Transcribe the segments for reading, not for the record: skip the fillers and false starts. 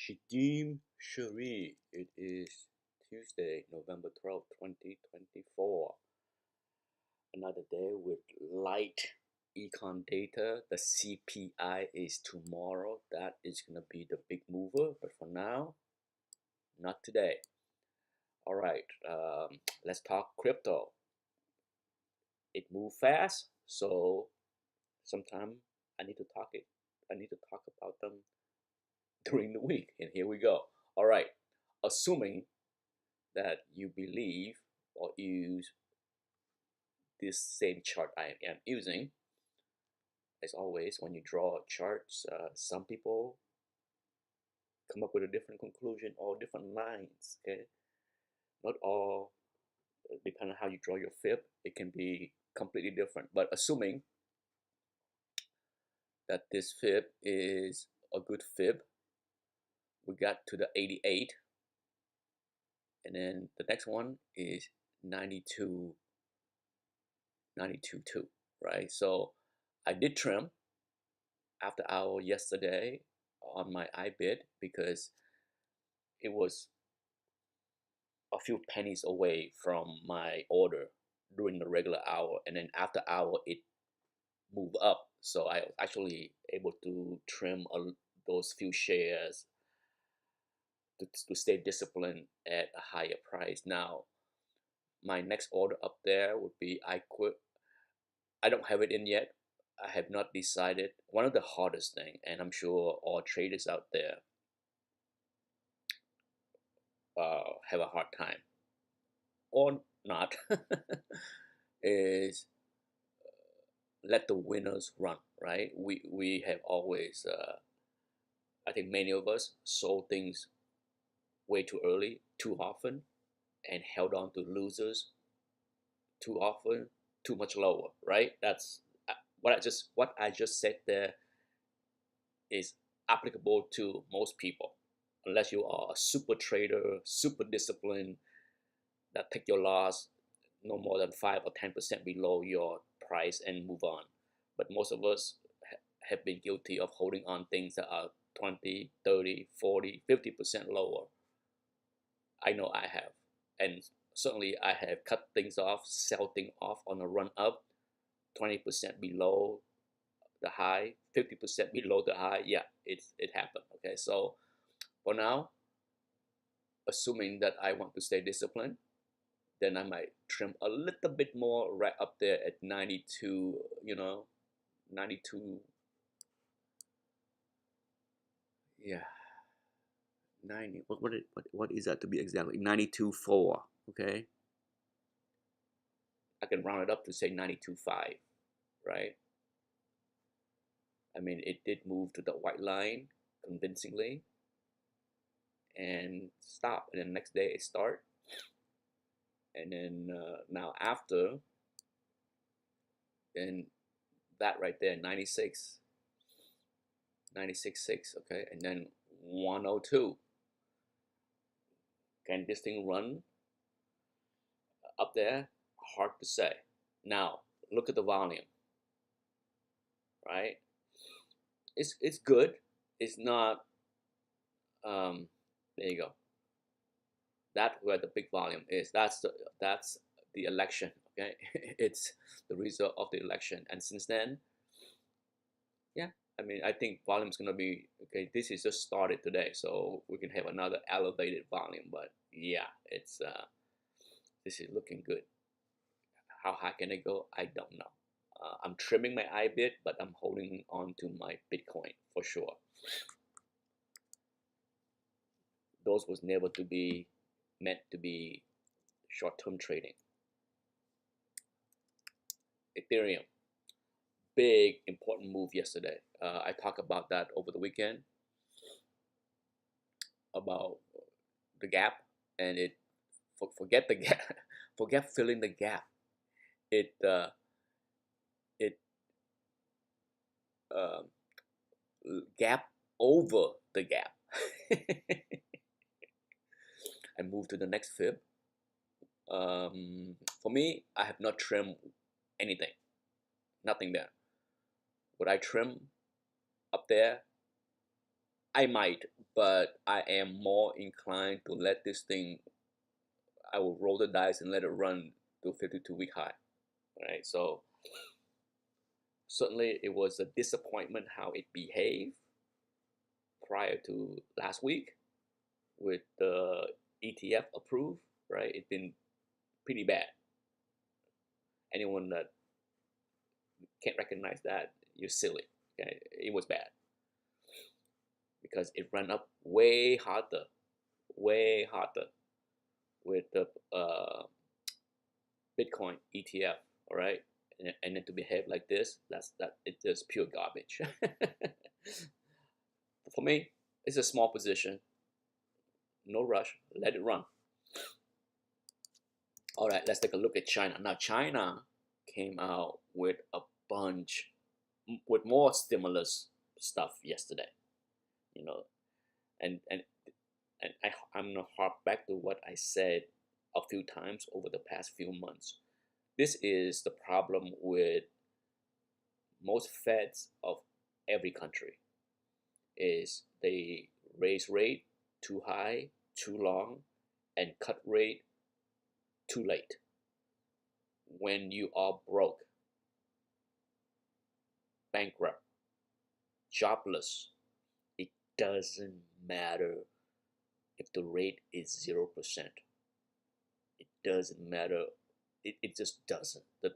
Shadim Shari. It is Tuesday, November 12th, 2024. Another day with light econ data. The CPI is tomorrow. That is going to be the big mover. But for now, not today. All right, let's talk crypto. It moved fast, so sometime I need to talk about them during the week. And here we go. All right, assuming that you believe or use this same chart I am using. As always, when you draw charts, some people come up with a different conclusion or different lines. Okay, not all, depending on how you draw your fib, it can be completely different. But assuming that this fib is a good fib, we got to the 88, and then the next one is 92.2, right? So I did trim after hour yesterday on my iBid because it was a few pennies away from my order during the regular hour, and then after hour it moved up, so I was actually able to trim those few shares to stay disciplined at a higher price. Now my next order up there would be I don't have it in yet. I have not decided. One of the hardest thing, and I'm sure all traders out there have a hard time or not, is let the winners run, right? We have always, I think many of us sold things way too early, too often, and held on to losers too often, too much lower, right? That's what I just said there is applicable to most people, unless you are a super trader, super disciplined, that take your loss no more than 5 or 10% below your price and move on. But most of us have been guilty of holding on things that are 20, 30, 40, 50% lower. I know I have. And certainly I have cut things off, sell things off on a run up, 20% below the high, 50% below the high. Yeah, it happened. Okay, so for now, assuming that I want to stay disciplined, then I might trim a little bit more right up there at 92, 92, yeah, 90, what is that to be exactly? 92.4, okay? I can round it up to say 92.5, right? I mean, it did move to the white line convincingly and stop, and then next day it start. And then now after, then that right there, 96, 96.6, okay, and then 102. Can this thing run up there? Hard to say. Now look at the volume, right? It's good. It's not. There you go. That's where the big volume is. That's the election. Okay, it's the result of the election. And since then, yeah, I mean, I think volume is gonna be okay. This is just started today, so we can have another elevated volume. But yeah, it's this is looking good. How high can it go? I don't know. I'm trimming my iBid, but I'm holding on to my Bitcoin for sure. Those was never to be meant to be short-term trading. Ethereum, big important move yesterday. I talked about that over the weekend about the gap, and it forget the gap, forget filling the gap. It gap over the gap. I move to the next fib. For me, I have not trimmed anything, nothing there. What I trim up there I might, but I am more inclined to let this thing. I will roll the dice and let it run to 52-week high. Right. So certainly it was a disappointment how it behaved prior to last week with the ETF approved. Right. It's been pretty bad. Anyone that can't recognize that, you're silly. Okay. It was bad because it ran up way harder with the Bitcoin ETF. All right, and then to behave like this, it's just pure garbage. For me, it's a small position, no rush, let it run. All right, let's take a look at China. Now, China came out with a bunch, with more stimulus stuff yesterday, you know, and I'm gonna harp back to what I said a few times over the past few months. This is the problem with most feds of every country, is they raise rate too high, too long, and cut rate too late. When you are broke, bankrupt, jobless, it doesn't matter if the rate is 0%. It doesn't matter. It just doesn't. The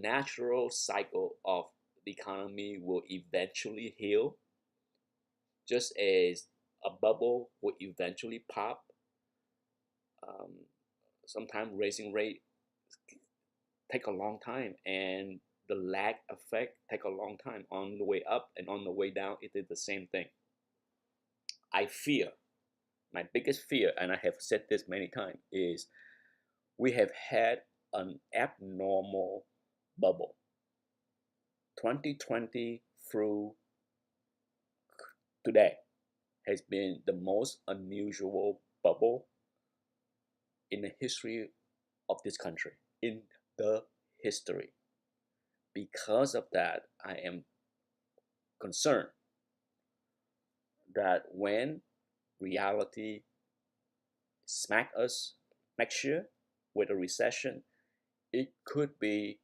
natural cycle of the economy will eventually heal, just as a bubble will eventually pop. Sometimes raising rate take a long time, and the lag effect take a long time. On the way up and on the way down, it is the same thing. I fear, my biggest fear, and I have said this many times, is we have had an abnormal bubble. 2020 through today has been the most unusual bubble in the history of this country, in the history. Because of that, I am concerned that when reality smack us next year with a recession, it could be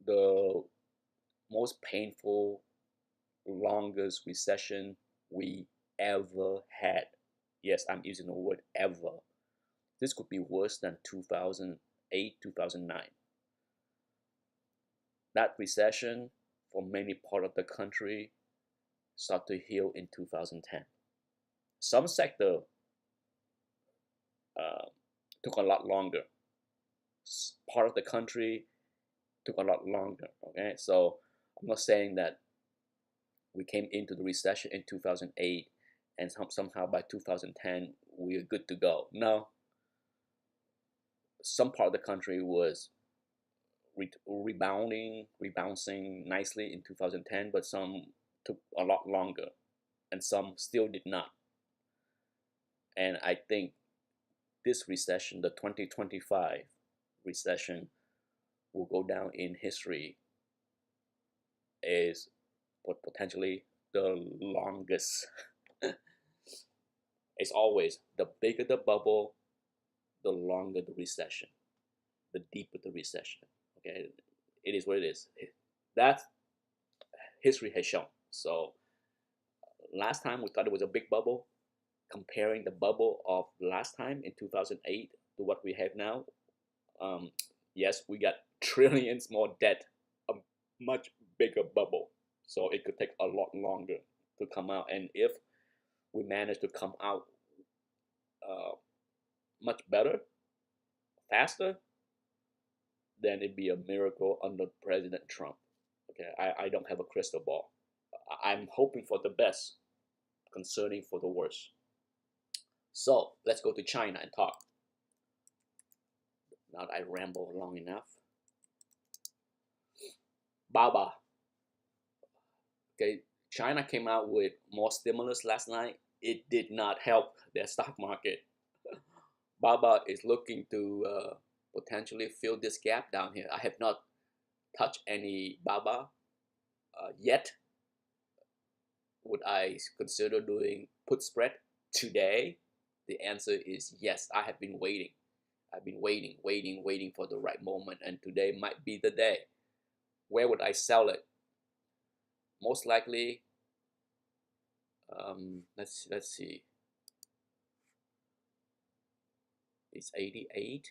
the most painful, longest recession we ever had. Yes, I'm using the word ever. This could be worse than 2008, 2009. That recession for many part of the country started to heal in 2010. Some sector took a lot longer. Part of the country took a lot longer. Okay, so I'm not saying that we came into the recession in 2008 and somehow by 2010 we are good to go. No, some part of the country was rebounding nicely in 2010, but some took a lot longer, and some still did not. And I think this recession, the 2025 recession, will go down in history as potentially the longest. As always, the bigger the bubble, the longer the recession, the deeper the recession. Okay, it is what it is. That history has shown. So last time we thought it was a big bubble. Comparing the bubble of last time in 2008 to what we have now, yes, we got trillions more debt, a much bigger bubble. So it could take a lot longer to come out. And if we manage to come out much better, faster, then it'd be a miracle under President Trump. Okay, I don't have a crystal ball. I'm hoping for the best, concerning for the worst. So let's go to China and talk. Now that I ramble long enough. Baba. Okay, China came out with more stimulus last night. It did not help their stock market. Baba is looking to potentially fill this gap down here. I have not touched any Baba yet. would I consider doing put spread today? The answer is yes. I have been waiting. I've been waiting for the right moment, and today might be the day. Where would I sell it? Most likely, let's see. It's 88.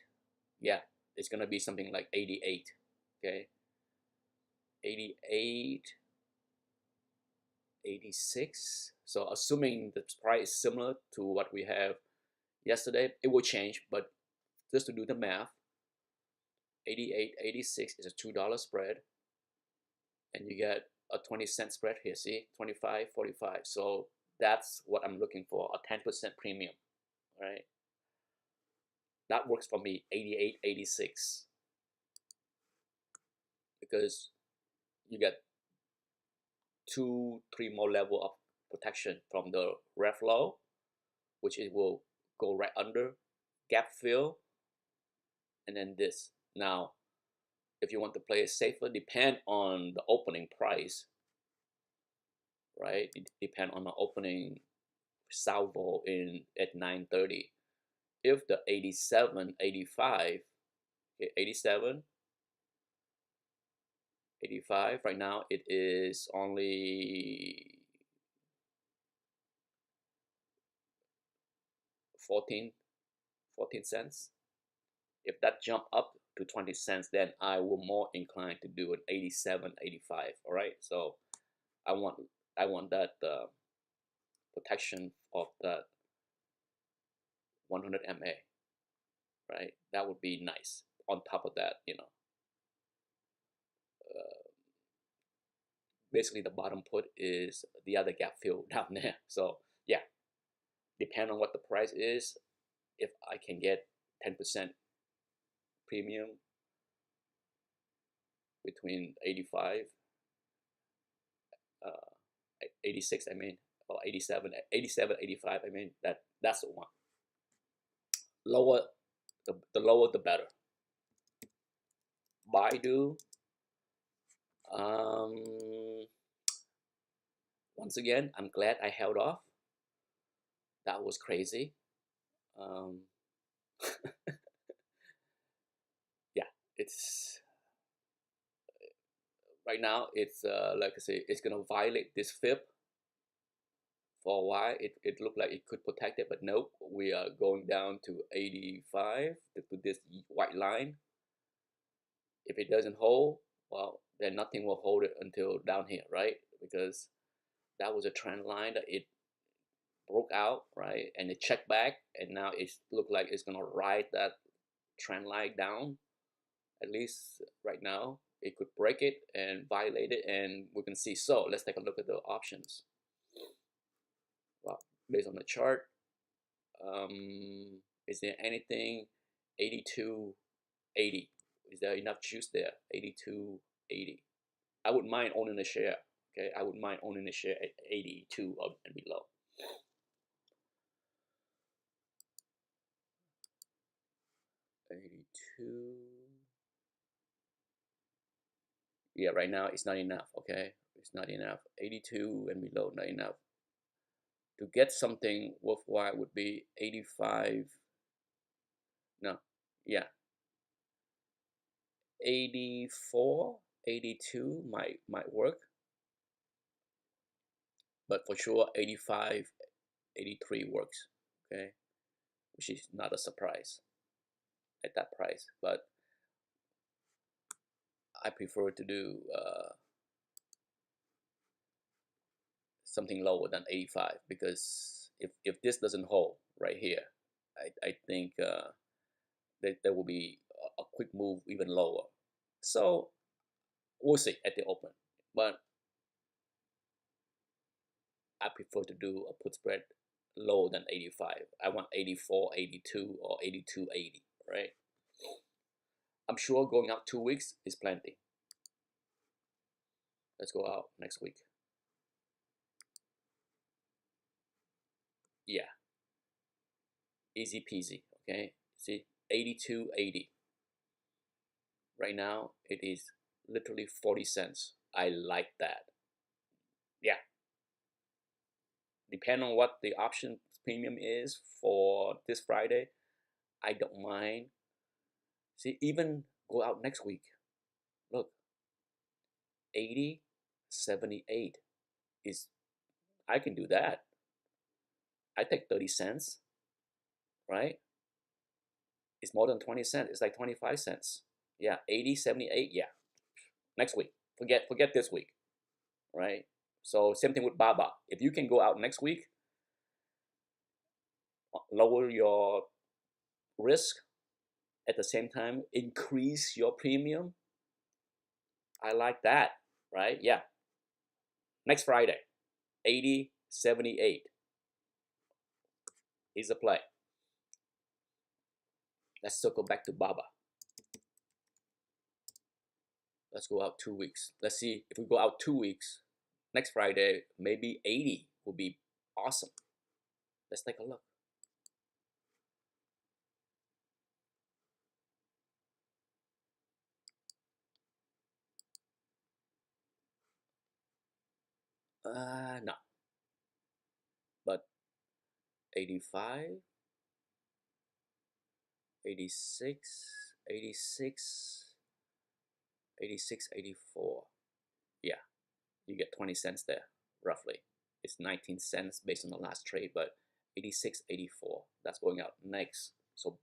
Yeah, it's gonna be something like 88. Okay, 88, 86. So assuming the price is similar to what we have yesterday, it will change. But just to do the math, 88, 86 is a $2 spread, and you get a 20-cent spread here. See, 25, 45. So that's what I'm looking for, a 10% premium, right? That works for me, 88, 86, because you get 2, 3 more level of protection from the ref low, which it will go right under, gap fill, and then this. Now, if you want to play it safer, depend on the opening price, right? It depend on the opening salvo at 9:30. If the 87, 85, 87, 85, right now it is only 14 cents. If that jump up to 20 cents, then I will more inclined to do an 87, 85. All right, so I want that protection of that 100 MA, right? That would be nice. On top of that, basically the bottom put is the other gap fill down there. So yeah, depend on what the price is. If I can get 10% premium between 85, 86, I mean, or 87, 85, I mean, that's the one. Lower, the lower the better. BIDU, once again, I'm glad I held off. That was crazy. Yeah, it's right now. It's like I say, it's gonna violate this fib for a while. It looked like it could protect it, but nope. We are going down to 85 to this white line. If it doesn't hold, well, then nothing will hold it until down here, right? Because that was a trend line that it broke out, right? And it checked back, and now it looked like it's gonna ride that trend line down. At least right now, it could break it and violate it, and we can see. So let's take a look at the options. Well, based on the chart, is there anything 82.80? Is there enough juice there? 82.80. I wouldn't mind owning a share. Okay, I wouldn't mind owning a share at 82 and below. Yeah, right now it's not enough. Okay, it's not enough. 82 and below, not enough. To get something worthwhile would be 85. No, yeah, 84, 82 might work, but for sure 85, 83 works. Okay, which is not a surprise at that price, but I prefer to do something lower than 85, because if this doesn't hold right here, I think there will be a quick move even lower. So we'll see at the open, but I prefer to do a put spread lower than 85. I want 84, 82, or 82.80, right? I'm sure going out 2 weeks is plenty. Let's go out next week. Yeah, easy peasy. Okay, see, 82.80. Right now it is literally 40 cents. I like that. Yeah, depending on what the option premium is for this Friday, I don't mind. See, even go out next week. Look, 80.78 is, I can do that. I take 30 cents, right? It's more than 20 cents. It's like 25 cents. Yeah, 80.78. Yeah, next week. Forget this week, right? So same thing with BABA. If you can go out next week, lower your risk, at the same time increase your premium, I like that, right? Yeah, next Friday, 80.78 is a play. Let's circle back to BABA. Let's go out 2 weeks. Let's see if we go out 2 weeks. Next Friday, maybe 80 will be awesome. Let's take a look. No. But 85, 86, 86, 86, 84. Yeah, you get 20 cents there, roughly. It's 19 cents based on the last trade, but 86, 84, that's going out next. So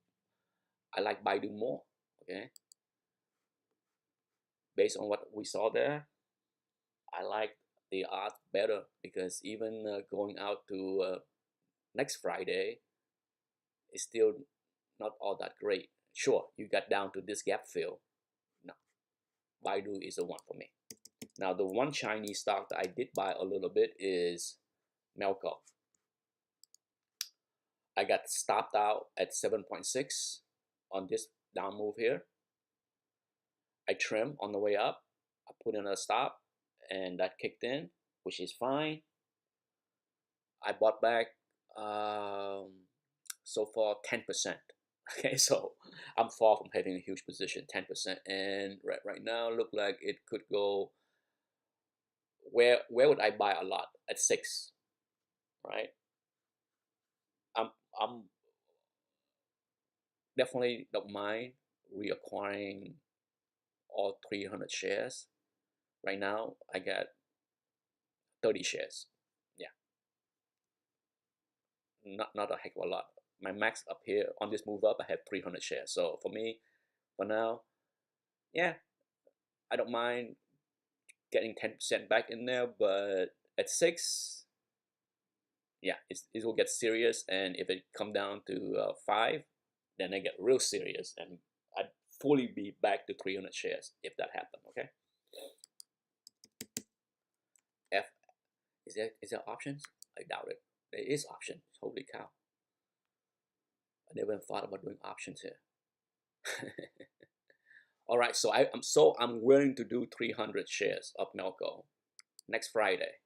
I like BIDU more, okay? Based on what we saw there, I like the odds better because even going out to next Friday is still not all that great. Sure, you got down to this gap fill. No, BIDU is the one for me. Now, the one Chinese stock that I did buy a little bit is MLCO. I got stopped out at 7.6 on this down move here. I trimmed on the way up. I put in a stop and that kicked in, which is fine. I bought back so far 10%. Okay, so I'm far from having a huge position, 10%. And right now, look like it could go. Where would I buy a lot? At 6, right? I'm definitely don't mind reacquiring all 300 shares. Right now, I got 30 shares. Yeah, not a heck of a lot. My max up here on this move up, I have 300 shares. So for me, for now, yeah, I don't mind getting 10% back in there, but at 6, yeah, it will get serious. And if it come down to 5, then I get real serious, and I'd fully be back to 300 shares if that happened. Okay. F is there options? I doubt it. There is options. Holy cow! I never even thought about doing options here. All right, so I'm willing to do 300 shares of MLCO next Friday.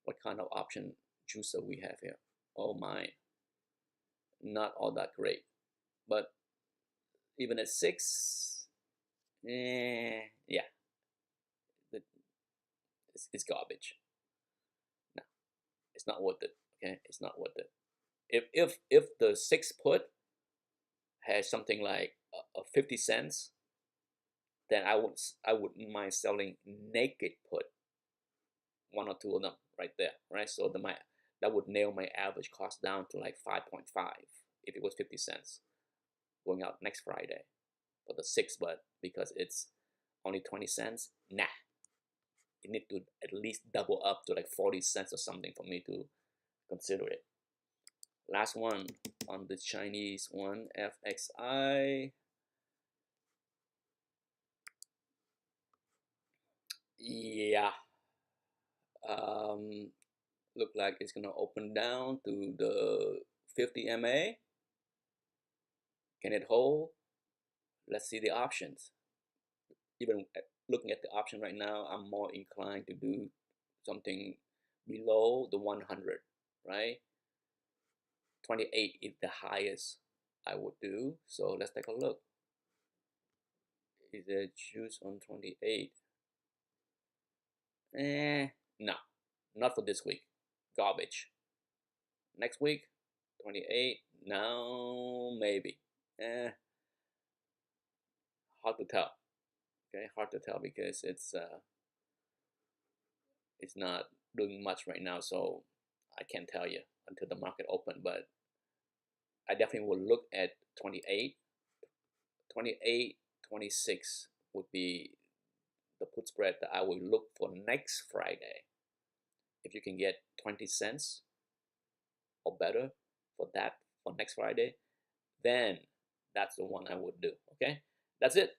What kind of option juicer we have here? Oh my, not all that great. But even at 6, yeah, it's garbage. No, it's not worth it. Okay, it's not worth it. If the 6 put has something like 50 cents, then I wouldn't mind selling naked put, 1 or 2 of them right there, right? So that would nail my average cost down to like 5.5 if it was 50 cents going out next Friday for the 6, but because it's only 20 cents, nah. You need to at least double up to like 40 cents or something for me to consider it. Last one on the Chinese one, FXI. Yeah, look like it's gonna open down to the 50 MA. Can it hold? Let's see the options. Even looking at the option right now, I'm more inclined to do something below the 100, right? 28 is the highest I would do. So let's take a look. Is there juice on 28? No, not for this week. garbage. Next week, 28. Now maybe. Hard to tell. Okay, hard to tell because it's not doing much right now, so I can't tell you until the market open. But I definitely will look at 28, 28, 26 would be the put spread that I will look for next Friday. If you can get 20 cents or better for that for next Friday, then that's the one I would do. Okay, that's it.